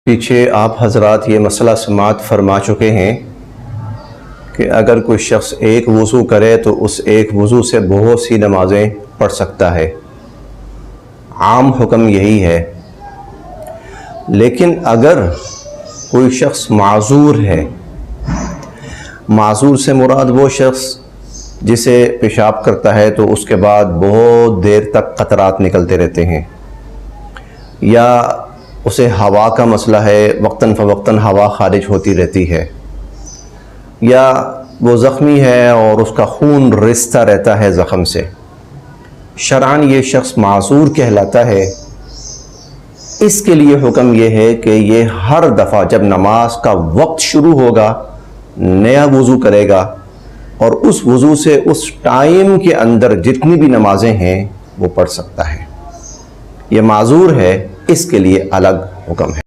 पीछे आप हजरात ये मसला समात फरमा चुके हैं कि अगर कोई शख्स एक वज़ू करे तो उस एक वज़ू से बहुत सी नमाज़ें पढ़ सकता है। आम हुक्म यही है, लेकिन अगर कोई शख्स माज़ूर है, माज़ूर से मुराद वो शख्स जिसे पेशाब करता है तो उसके बाद बहुत देर तक क़तरात निकलते रहते हैं, या उसे हवा का मसला है, वक्तन फ़वक्तन हवा खारिज होती रहती है, या वो ज़ख्मी है और उसका खून रिसता रहता है ज़ख़म से, शरअन ये शख्स माज़ूर कहलाता है। इसके लिए हुक्म ये है कि ये हर दफ़ा जब नमाज का वक्त शुरू होगा नया वज़ू करेगा और उस वज़ू से उस टाइम के अंदर जितनी भी नमाजें हैं वो पढ़ सकता है। ये माज़ूर है, इसके लिए अलग हुक्म है।